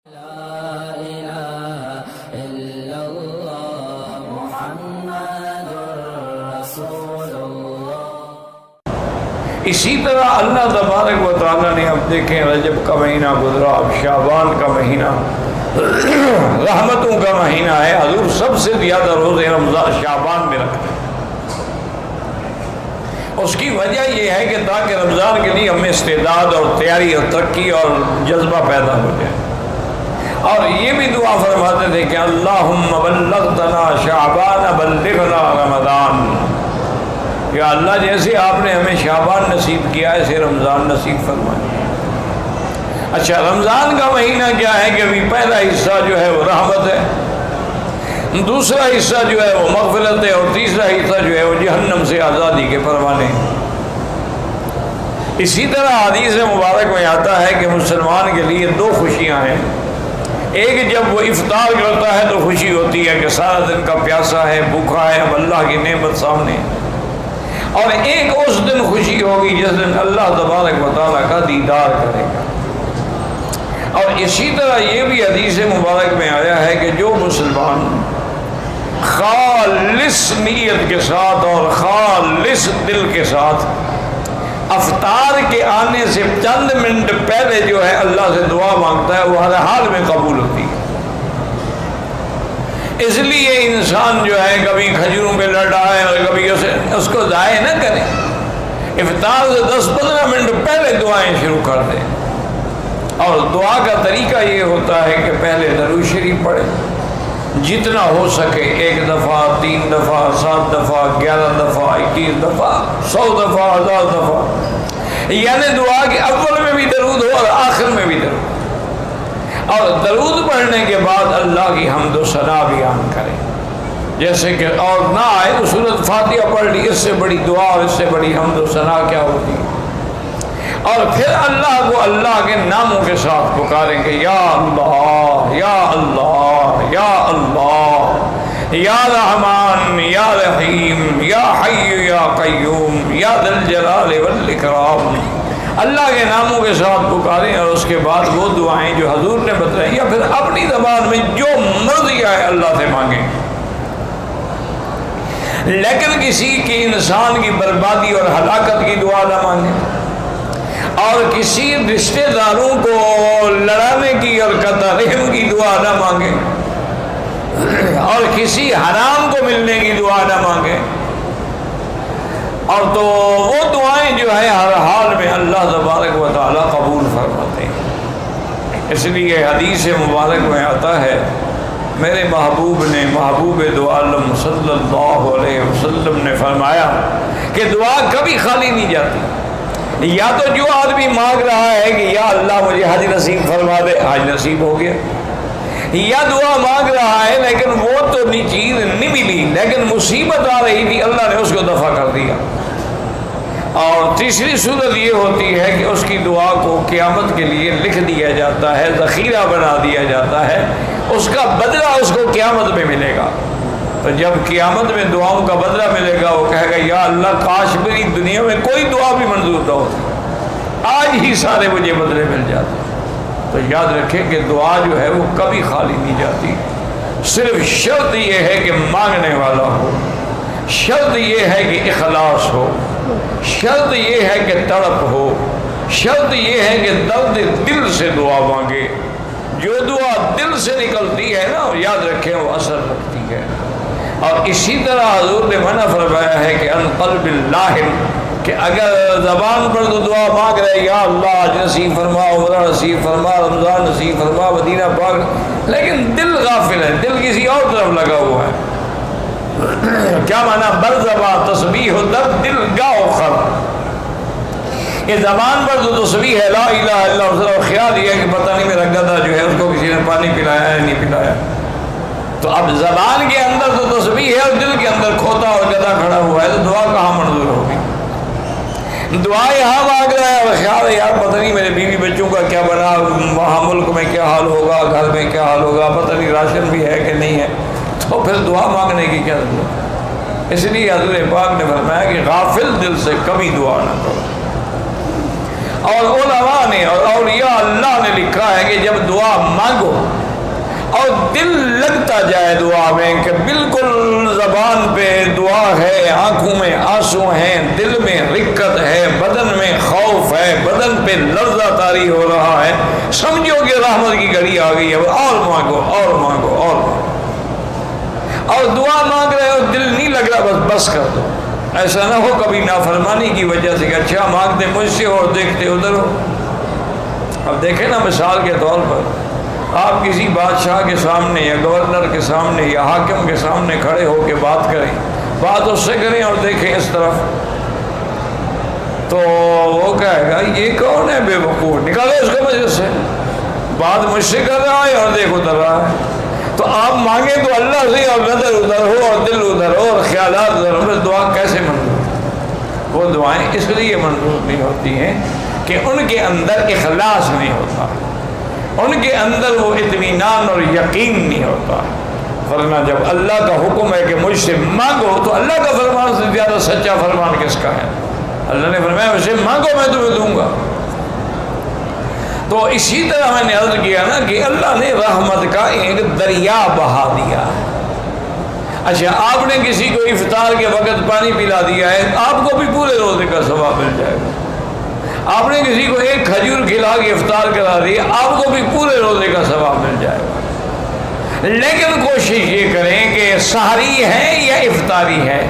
اسی طرح اللہ تبارک و تعالیٰ نے اب دیکھیں رجب کا مہینہ گزرا، اب شعبان کا مہینہ رحمتوں کا مہینہ ہے۔ حضور سب سے زیادہ روزے رمضان شعبان میں رکھتے ہیں۔ اس کی وجہ یہ ہے کہ تاکہ رمضان کے لیے ہمیں استعداد اور تیاری اور ترقی اور جذبہ پیدا ہو جائے۔ اور یہ بھی دعا فرماتے تھے کہ اللہم بلغتنا شعبان بلغنا رمضان، یا اللہ جیسے آپ نے ہمیں شعبان نصیب کیا ایسے رمضان نصیب فرمائے۔ اچھا، رمضان کا مہینہ کیا ہے کہ ابھی پہلا حصہ جو ہے وہ رحمت ہے، دوسرا حصہ جو ہے وہ مغفرت ہے، اور تیسرا حصہ جو ہے وہ جہنم سے آزادی کے پروانے۔ اسی طرح حدیث مبارک میں آتا ہے کہ مسلمان کے لیے دو خوشیاں ہیں۔ ایک جب وہ افطار کرتا ہے تو خوشی ہوتی ہے کہ سارا دن کا پیاسا ہے، بھوکا ہے، اب اللہ کی نعمت سامنے، اور ایک اس دن خوشی ہوگی جس دن اللہ تبارک و تعالیٰ کا دیدار کرے گا۔ اور اسی طرح یہ بھی حدیث مبارک میں آیا ہے کہ جو مسلمان خالص نیت کے ساتھ اور خالص دل کے ساتھ افطار کے آنے سے چند منٹ پہلے جو ہے اللہ سے دعا مانگتا ہے وہ ہر حال میں قبول ہوتی ہے۔ اس لیے انسان جو ہے کبھی کھجوروں پہ لڑ رہا ہے اور کبھی اس کو ضائع نہ کرے، افطار سے 10-15 منٹ پہلے دعائیں شروع کر دیں۔ اور دعا کا طریقہ یہ ہوتا ہے کہ پہلے درود شریف پڑھیں، جتنا ہو سکے 1 دفعہ، 3 دفعہ، 7 دفعہ، 11 دفعہ، 21 دفعہ، 100 دفعہ، 1000 دفعہ، یعنی دعا کے اول میں بھی درود ہو اور آخر میں بھی درود۔ اور درود پڑھنے کے بعد اللہ کی حمد و ثنا بیان کریں، جیسے کہ اور نہ آئے تو سورۃ فاتحہ پڑھ لی، اس سے بڑی دعا اور اس سے بڑی حمد و ثنا کیا ہوتی ہے۔ اور پھر اللہ کو اللہ کے ناموں کے ساتھ پکاریں کہ یا اللہ یا اللہ یا اللہ یا رحمان یا رحیم یا حی یا قیوم یا ذی الجلال والاکرام، اللہ کے ناموں کے ساتھ پکاریں، اور اس کے بعد وہ دعائیں جو حضور نے بتائیں یا پھر اپنی زبان میں جو مرضی آئے اللہ سے مانگیں، لیکن کسی کی انسان کی بربادی اور ہلاکت کی دعا نہ مانگیں، اور کسی رشتہ داروں کو لڑانے کی اور قطع رحم کی دعا نہ مانگیں، اور کسی حرام کو ملنے کی دعا نہ مانگیں۔ اور تو وہ دعائیں جو ہے ہر حال میں اللہ تبارک و تعالیٰ قبول فرماتے ہیں۔ اس لیے حدیث مبارک میں آتا ہے میرے محبوب نے، محبوب دو عالم صلی اللہ علیہ وسلم نے فرمایا کہ دعا کبھی خالی نہیں جاتی۔ یا تو جو آدمی مانگ رہا ہے کہ یا اللہ مجھے حج نصیب فرما دے، حج نصیب ہو گیا، یا دعا مانگ رہا ہے لیکن وہ تو چیز نہیں ملی لیکن مصیبت آ رہی تھی، اللہ نے اس کو دفع کر دیا۔ اور تیسری صورت یہ ہوتی ہے کہ اس کی دعا کو قیامت کے لیے لکھ دیا جاتا ہے، ذخیرہ بنا دیا جاتا ہے، اس کا بدلہ اس کو قیامت میں ملے گا۔ تو جب قیامت میں دعاؤں کا بدلہ ملے گا وہ کہے گا یا اللہ کاش میری دنیا میں کوئی دعا بھی منظور نہ ہوتی، آج ہی سارے مجھے بدلے مل جاتے۔ تو یاد رکھیں کہ دعا جو ہے وہ کبھی خالی نہیں جاتی، صرف شرط یہ ہے کہ مانگنے والا ہو، شرط یہ ہے کہ اخلاص ہو، شرط یہ ہے کہ تڑپ ہو، شرط یہ ہے کہ درد دل سے دعا مانگے۔ جو دعا دل سے نکلتی ہے نا یاد رکھیں وہ اثر رکھتی ہے۔ اور اسی طرح حضور نے منع فرمایا ہے کہ ان قلب لاہن، کہ اگر زبان پر تو دعا مانگ رہے یا اللہ حج نصیب فرما، عمرہ نصیب فرما، رمضان نصیب فرما، مدینہ پاک، لیکن دل غافل ہے، دل کسی اور طرف لگا ہوا ہے۔ کیا معنی؟ بر زبان تسبیح و در دل گاہ و خر، یہ زبان پر تو تسبیح ہے لا الہ الا اللہ، اور خیال یہ ہے کہ پتہ نہیں میرا گدھا جو ہے اس کو کسی نے پانی پلایا ہے نہیں پلایا۔ تو اب زبان کے اندر تو تسبیح ہے اور دل کے اندر کھوتا اور گدھا کھڑا ہوا ہے، تو دعا کہاں منظور ہوگی؟ دعا یہاں مانگ رہا ہے اور خیال ہے یار پتہ نہیں میرے بیوی بچوں کا کیا بنا، وہاں ملک میں کیا حال ہوگا، گھر میں کیا حال ہوگا، پتہ نہیں راشن بھی ہے کہ نہیں ہے، تو پھر دعا مانگنے کی کیا ضرورت؟ اس لیے حضور پاک نے فرمایا کہ غافل دل سے کبھی دعا نہ کرو۔ اور علماء نے اور اولیاء اللہ نے لکھا ہے کہ جب دعا دعا مانگو اور دل لگتا جائے دعا میں کہ بالکل زبان پہ دعا ہے، آنکھوں میں آنسو ہیں، دل میں رکت ہے، بدن میں خوف ہے، بدن پہ لرزہ طاری ہو رہا ہے، سمجھو کہ رحمت کی گھڑی آ گئی ہے، اور مانگو اور مانگو اور مانگو، اور دعا مانگ رہے ہو دل نہیں لگ رہا، بس کر دو. ایسا نہ ہو کبھی نافرمانی کی وجہ سے کہ اچھا مانگتے مجھ سے اور دیکھتے ادھر ہو. اب دیکھیں نا مثال کے طور پر آپ کسی بادشاہ کے سامنے یا گورنر کے سامنے یا حاکم کے سامنے کھڑے ہو کے بات کریں، بات اس سے کریں اور دیکھیں اس طرف، تو وہ کہے گا یہ کون ہے بے وقوف، نکالو اس کو وجہ سے، بات مجھ سے کر رہا ہے اور دیکھ ادھر رہا ہے. تو آپ مانگیں تو اللہ سے اور نظر ادھر ہو اور دل ادھر ہو اور خیالات ادھر ہو، دعا کیسے منظور؟ وہ دعائیں اس لیے منظور نہیں ہوتی ہیں کہ ان کے اندر اخلاص نہیں ہوتا، ان کے اندر وہ اطمینان اور یقین نہیں ہوتا. ورنہ جب اللہ کا حکم ہے کہ مجھ سے مانگو تو اللہ کا فرمان سے زیادہ سچا فرمان کس کا ہے؟ اللہ نے فرمایا مجھ سے مانگو میں تمہیں دوں گا. تو اسی طرح میں نے عرض کیا نا کہ اللہ نے رحمت کا ایک دریا بہا دیا. اچھا آپ نے کسی کو افطار کے وقت پانی پلا دیا ہے، آپ کو بھی پورے روزے کا ثواب مل جائے گا. آپ نے کسی کو ایک کھجور کھلا کے افطار کرا دی، آپ کو بھی پورے روزے کا ثواب مل جائے گا. لیکن کوشش یہ کریں کہ سحری ہے یا افطاری ہے،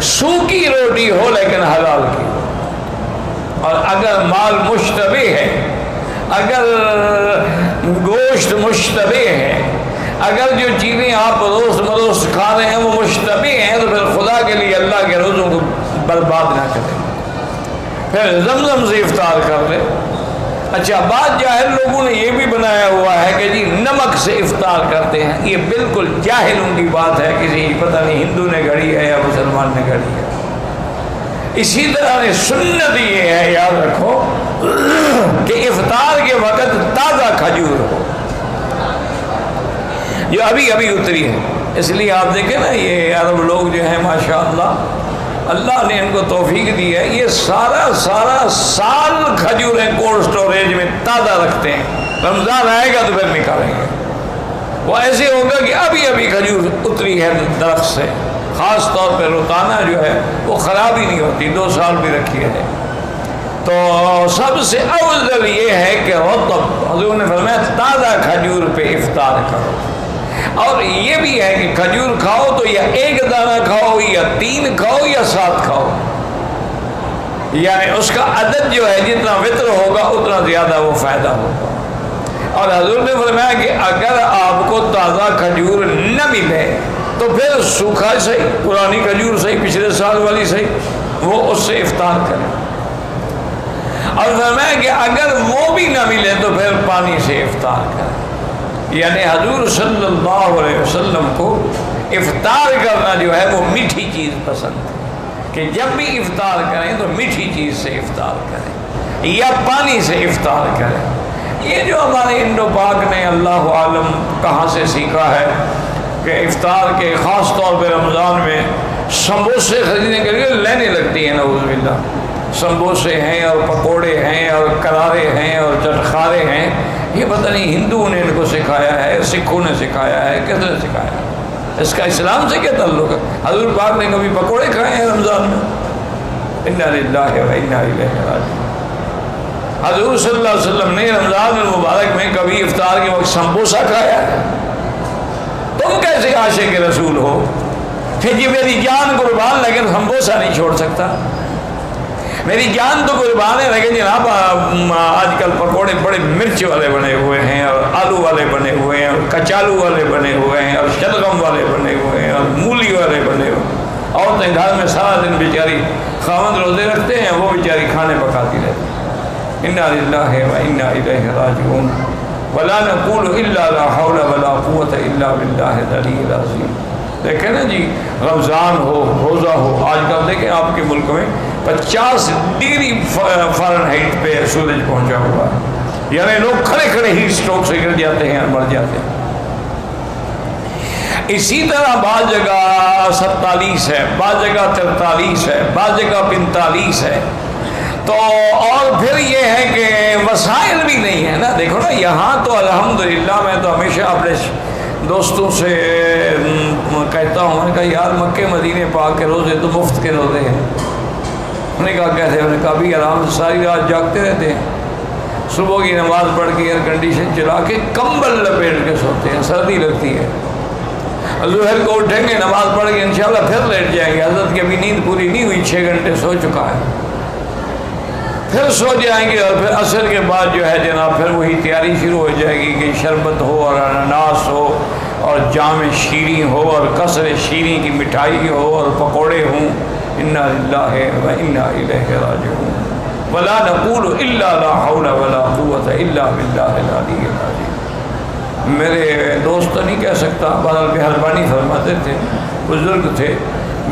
سوکھی روٹی ہو لیکن حلال کی، اور اگر مال مشتبہ ہے، اگر گوشت مشتبہ ہے، اگر جو چیزیں آپ روز بروز کھا رہے ہیں وہ مشتبہ ہیں، تو پھر خدا کے لیے اللہ کے روزوں کو برباد نہ کریں، پھر زمزم سے افطار کر لیں. اچھا بعض جاہل لوگوں نے یہ بھی بنایا ہوا ہے کہ جی نمک سے افطار کرتے ہیں، یہ بالکل جاہلوں کی بات ہے، کسی پتہ نہیں ہندو نے گھڑی ہے یا مسلمان نے گھڑی ہے. اسی طرح سنت یہ ہے، یاد رکھو کہ افطار کے وقت تازہ کھجور ہو جو ابھی ابھی اتری ہے. اس لیے آپ دیکھیں نا یہ عرب لوگ جو ہیں ماشاءاللہ اللہ نے ان کو توفیق دی ہے، یہ سارا سال کھجوریں کولڈ سٹوریج میں تازہ رکھتے ہیں، رمضان آئے گا تو پھر نکالیں گے. وہ ایسے ہوگا کہ ابھی ابھی کھجور اتری ہے درخت سے، خاص طور پہ روتانا جو ہے وہ خراب ہی نہیں ہوتی، 2 سال بھی رکھی ہے. تو سب سے افضل یہ ہے کہ رطب، حضور نے فرمایا تازہ کھجور پہ افطار کرو. اور یہ بھی ہے کہ کھجور کھاؤ تو یا 1 دانہ کھاؤ یا 3 کھاؤ یا 7 کھاؤ، یعنی اس کا عدد جو ہے جتنا وطر ہوگا اتنا زیادہ وہ فائدہ ہوگا. اور حضور نے فرمایا کہ اگر آپ کو تازہ کھجور نہ ملے تو پھر سوکھا صحیح، پرانی کھجور صحیح، پچھلے سال والی صحیح، وہ اس سے افطار کریں. اور فرمایا کہ اگر وہ بھی نہ ملے تو پھر پانی سے افطار کریں. یعنی حضور صلی اللہ علیہ وسلم کو افطار کرنا جو ہے وہ میٹھی چیز پسند ہے، کہ جب بھی افطار کریں تو میٹھی چیز سے افطار کریں یا پانی سے افطار کریں. یہ جو ہمارے انڈو پاک نے اللہ عالم کہاں سے سیکھا ہے کہ افطار کے خاص طور پہ رمضان میں سموسے خریدنے کے لیے لینے لگتی ہیں، نعوذ باللہ. سموسے ہیں اور پکوڑے ہیں اور کرارے ہیں اور چٹخارے ہیں. یہ پتہ نہیں ہندوؤں نے ان کو سکھایا ہے، سکھوں نے سکھایا ہے، کس نے سکھایا ہے؟ اس کا اسلام سے کیا تعلق ہے؟ حضور پاک نے کبھی پکوڑے کھائے ہیں رمضان میں؟ انا للہ و انا الیہ راجعون. حضور صلی اللہ علیہ وسلم نے رمضان المبارک میں کبھی افطار کے وقت سمبوسہ کھایا ہے؟ تم کیسے عاشق رسول ہو کہ جی میری جان قربان لیکن سمبوسہ نہیں چھوڑ سکتا؟ میری جان تو قربان ہے لیکن جناب آج کل پکوڑے بڑے مرچ والے بنے ہوئے ہیں اور آلو والے بنے ہوئے ہیں اور کچالو والے بنے ہوئے ہیں اور شلغم والے بنے ہوئے ہیں اور مولی والے بنے ہوئے ہیں. عورتیں گھر میں سارا دن بیچاری خاوند روزے رکھتے ہیں، وہ بیچاری کھانے پکاتی رہتی ہیں. انا للہ و انا الیہ راجعون. ولا نقول الا لا حول ولا قوت الا باللہ العلی العظیم. دیکھیں نا جی رمضان ہو، روزہ ہو، آج کل دیکھیں آپ کے ملک میں 50 ڈگری فارنہائٹ پہ سورج پہنچا ہوا ہے، یعنی لوگ کھڑے کھڑے ہیٹ اسٹروک سے گر جاتے ہیں اور مر جاتے ہیں. اسی طرح بعض جگہ 47 ہے، بعض جگہ 43 ہے، بعض جگہ 45 ہے. تو اور پھر یہ ہے کہ وسائل بھی نہیں ہے نا. دیکھو نا یہاں تو الحمدللہ دوستوں سے کہتا ہوں، میں نے کہا یار مکے مدینے پاک کے روزے تو مفت کے روزے ہیں. انہوں نے کہا کیسے؟ انہوں نے کہا بھی آرام سے ساری رات جاگتے رہتے ہیں، صبح کی نماز پڑھ کے ایئر کنڈیشن چلا کے کمبل لپیٹ کے سوتے ہیں، سردی لگتی ہے. ظہر کو اٹھیں گے، نماز پڑھ کے انشاءاللہ پھر لیٹ جائیں گے. حضرت کی ابھی نیند پوری نہیں ہوئی، 6 گھنٹے سو چکا ہے، پھر سو جائیں گے. اور پھر عصر کے بعد جو ہے جناب پھر وہی تیاری شروع ہو جائے گی کہ شربت ہو اور اناناس ہو اور جام شیریں ہو اور قصر شیریں کی مٹھائی ہو اور پکوڑے ہوں. انا للہ و انا الیہ راجعون ولا نقول الا لا حول ولا قوت الا باللہ العلی العظیم. میرے دوست تو نہیں کہہ سکتا، بہرحال مہربانی فرماتے تھے، بزرگ تھے،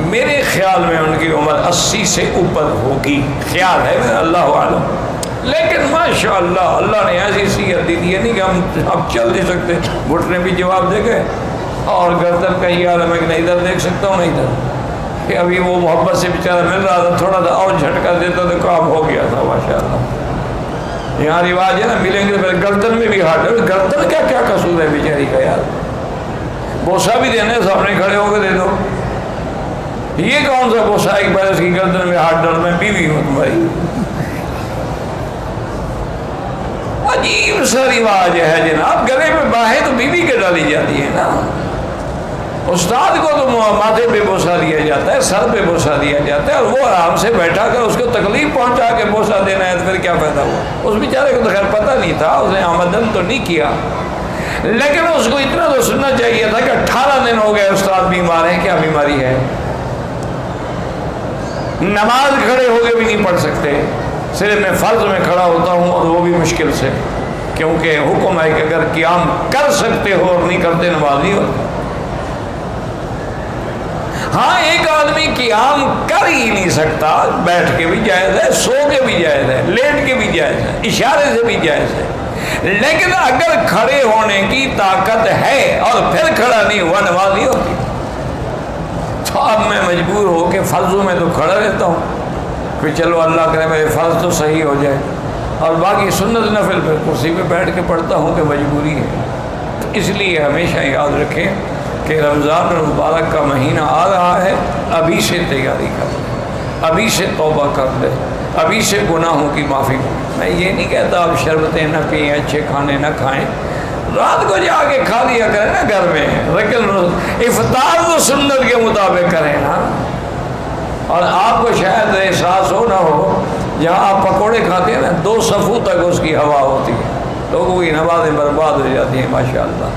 میرے خیال میں ان کی عمر 80 سے اوپر ہوگی، خیال ہے میرا، اللہ عالم. لیکن ماشاءاللہ اللہ نے ایسی صحت دی تھی، نہیں کہ ہم اب چل نہیں سکتے. گھٹنے بھی جواب دے گئے اور گردن کہیں یار میں نہ ادھر دیکھ سکتا ہوں نہ ادھر، کہ ابھی وہ محبت سے بیچارہ مل رہا تھا، تھوڑا سا اور جھٹکا دیتا تو کام ہو گیا تھا ماشاءاللہ. یہاں رواج ہے نا، ملیں گے پھر گردن میں بھی ہاتھ. گردن کیا کیا قصور ہے بیچاری کا یار، بوسہ بھی دینے سامنے کھڑے ہو کے دے دو. یہ کون سا بوسہ ایک بار اس کی گردن میں ہاتھ ڈال، میں بیوی ہوں تمہاری. عجیب سا رواج ہے جناب، گلے میں باہیں تو بیوی کے ڈالی جاتی ہے نا. استاد کو تو ماتھے پہ بوسہ دیا جاتا ہے، سر پہ بوسہ دیا جاتا ہے، اور وہ آرام سے بیٹھا کر اس کو تکلیف پہنچا کے بوسہ دینا ہے تو پھر کیا فائدہ ہوا. اس بیچارے کو تو خیر پتہ نہیں تھا، اس نے آمدن تو نہیں کیا، لیکن اس کو اتنا تو سننا چاہیے تھا کہ 18 دن ہو گئے استاد بیمار ہیں. کیا بیماری ہے؟ نماز کھڑے ہو کے بھی نہیں پڑھ سکتے، صرف میں فرض میں کھڑا ہوتا ہوں اور وہ بھی مشکل سے، کیونکہ حکم ہے کہ اگر قیام کر سکتے ہو اور نہیں کرتے نماز نہیں ہوتی. ہاں ایک آدمی قیام کر ہی نہیں سکتا، بیٹھ کے بھی جائز ہے، سو کے بھی جائز ہے، لیٹ کے بھی جائز ہے، اشارے سے بھی جائز ہے. لیکن اگر کھڑے ہونے کی طاقت ہے اور پھر کھڑا نہیں ہوا، نماز نہیں ہوتی. تو اب میں مجبور ہو کے فرضوں میں تو کھڑا رہتا ہوں کہ چلو اللہ کرے میرے فرض تو صحیح ہو جائے، اور باقی سنت نفل پھر کرسی پہ بیٹھ کے پڑھتا ہوں کہ مجبوری ہے. اس لیے ہمیشہ یاد رکھیں کہ رمضان المبارک کا مہینہ آ رہا ہے، ابھی سے تیاری کر لیں، ابھی سے توبہ کر لیں، ابھی سے گناہوں کی معافی. میں یہ نہیں کہتا آپ شربتیں نہ پئیں، اچھے کھانے نہ کھائیں، رات کو جا کے کھا لیا کریں نا گھر میں، لیکن افطار تو سنت کے مطابق کریں نا. اور آپ کو شاید احساس ہو نہ ہو، جہاں آپ پکوڑے کھاتے ہیں نا 2 صفوں تک اس کی ہوا ہوتی ہے، لوگوں کی نمازیں برباد ہو جاتی ہیں ماشاءاللہ.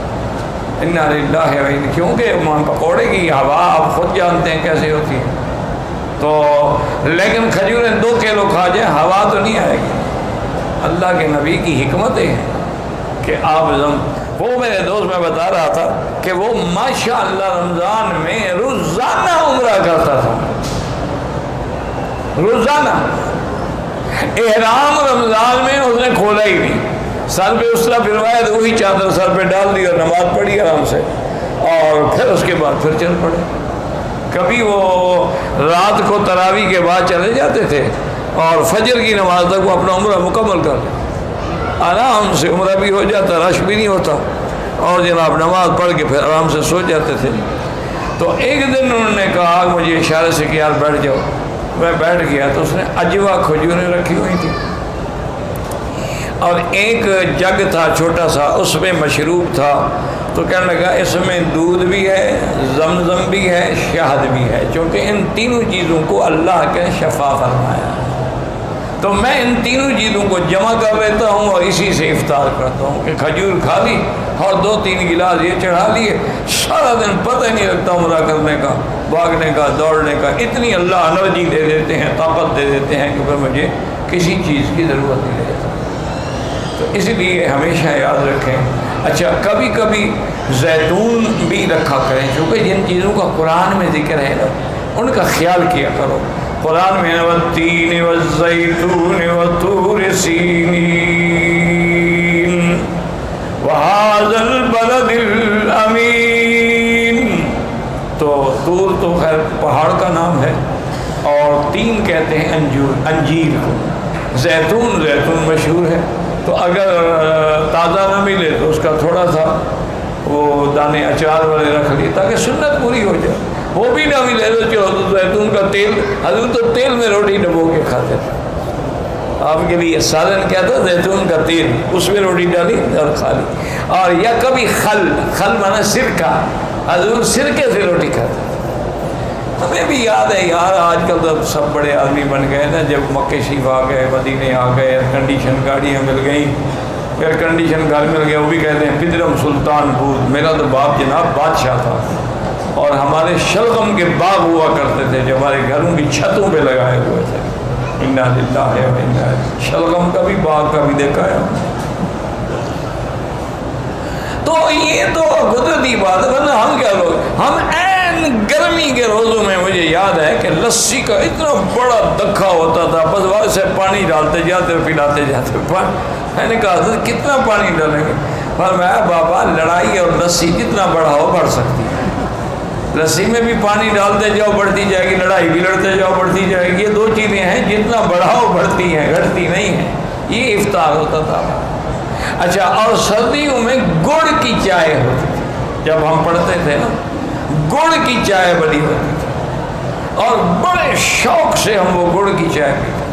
انا للہ و انا، کیونکہ پکوڑے کی ہوا آپ خود جانتے ہیں کیسے ہوتی ہے. تو لیکن کھجوریں 2 کلو کھا جائیں ہوا تو نہیں آئے گی. اللہ کے نبی کی حکمتیں ہیں کہ آپ وہ میرے دوست میں بتا رہا تھا کہ وہ ماشاءاللہ رمضان میں روزانہ عمرہ کرتا تھا، روزانہ. احرام رمضان میں اس نے کھولا ہی نہیں، سر پہ اس طرح پھروایا تو وہی چادر سر پہ ڈال دی اور نماز پڑھی آرام سے، اور پھر اس کے بعد پھر چل پڑے. کبھی وہ رات کو تراویح کے بعد چلے جاتے تھے اور فجر کی نماز تک وہ اپنا عمرہ مکمل کر لیں، آرام سے عمرہ بھی ہو جاتا، رش بھی نہیں ہوتا، اور جناب نماز پڑھ کے پھر آرام سے سو جاتے تھے. تو ایک دن انہوں نے کہا مجھے اشارے سے کہ یار بیٹھ جاؤ. میں بیٹھ گیا تو اس نے اجوا کھجوریں رکھی ہوئی تھی اور ایک جگ تھا چھوٹا سا، اس میں مشروب تھا. تو کہنے لگا اس میں دودھ بھی ہے، زمزم بھی ہے، شہد بھی ہے، چونکہ ان تینوں چیزوں کو اللہ کے شفا فرمایا. تو میں ان تینوں چیزوں کو جمع کر لیتا ہوں اور اسی سے افطار کرتا ہوں کہ کھجور کھا لی اور 2-3 گلاس یہ چڑھا لیے، سارا دن پتہ ہی نہیں لگتا عمرہ کرنے کا، بھاگنے کا، دوڑنے کا. اتنی اللہ انرجی دے دیتے ہیں، طاقت دے دیتے ہیں کہ پھر مجھے کسی چیز کی ضرورت نہیں رہتی. تو اس لیے ہمیشہ یاد رکھیں. اچھا کبھی کبھی زیتون بھی رکھا کریں، کیونکہ جن چیزوں کا قرآن میں ذکر ہے نا ان کا خیال کیا کرو. قرآن میں والتین والزیتون وطور سینین وہذا البلد الامین. تو طور تو خیر پہاڑ کا نام ہے، اور تین کہتے ہیں انجیر کو. زیتون مشہور ہے، تو اگر تازہ نہ ملے تو اس کا تھوڑا سا وہ دانے اچار والے رکھ لیے تاکہ سنت پوری ہو جائے. وہ بھی نہ ملے تو چلو تو زیتون کا تیل، حضور تو تیل میں روٹی ڈبو کے کھاتے تھے. آپ کے لیے سالن کیا تھا؟ زیتون کا تیل، اس میں روٹی ڈالی اور کھا لی. اور یا کبھی خل مانا سرکہ، حضور سرکے سے روٹی کھاتے. ہمیں بھی یاد ہے یار، آج کل تو سب بڑے آدمی بن گئے نا. جب مکے شریف آ گئے، مدینے آ گئے، ایئر کنڈیشن گاڑیاں مل گئیں، ایئر کنڈیشن گھر مل گیا. وہ بھی کہتے ہیں پدرم سلطان بود. میرا تو باپ جناب بادشاہ تھا، اور ہمارے شلغم کے باغ ہوا کرتے تھے جو ہمارے گھروں کی چھتوں پہ لگائے ہوئے تھے. انا للہ و انا الیہ راجعون. شلغم کا بھی باغ کا بھی دیکھا ہے. تو یہ تو قدرتی بات ہے. ورنہ ہم کیا لوگ، ہم گرمی کے روزوں میں مجھے یاد ہے کہ لسی کا اتنا بڑا دکھا ہوتا تھا، بس وہاں سے پانی ڈالتے جاتے پلاتے جاتے. میں نے کہا حضرت کتنا پانی ڈالیں گے؟ فرمایا بابا لڑائی اور لسی جتنا بڑا ہو بڑھ سکتی ہے. لسی میں بھی پانی ڈالتے جاؤ بڑھتی جائے گی، لڑائی بھی لڑتے جاؤ بڑھتی جائے گی. یہ دو چیزیں ہیں جتنا بڑھاؤ بڑھتی ہیں، گھٹتی نہیں ہیں. یہ افطار ہوتا تھا. اچھا، اور سردیوں میں گڑ کی چائے ہوتی تھی. جب ہم پڑھتے تھے نا، گڑ کی چائے بنی ہوتی تھی، اور بڑے شوق سے ہم وہ گڑ کی چائے پیتے تھے.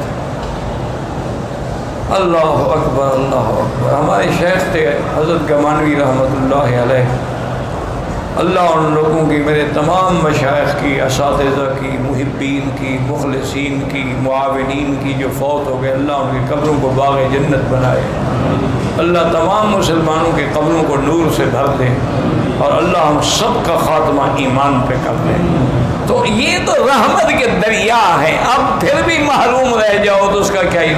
اللہ اکبر اللہ اکبر. ہمارے شیخ تھے حضرت گمانوی رحمۃ اللہ علیہ. اللہ ان لوگوں کی، میرے تمام مشائخ کی، اساتذہ کی، محبین کی، مخلصین کی، معاونین کی جو فوت ہو گئے، اللہ ان کی قبروں کو باغ جنت بنائے. اللہ تمام مسلمانوں کے قبروں کو نور سے بھر دے، اور اللہ ہم سب کا خاتمہ ایمان پہ کر دے. تو یہ تو رحمت کے دریا ہیں. اب پھر بھی محروم رہ جاؤ تو اس کا کیا ہی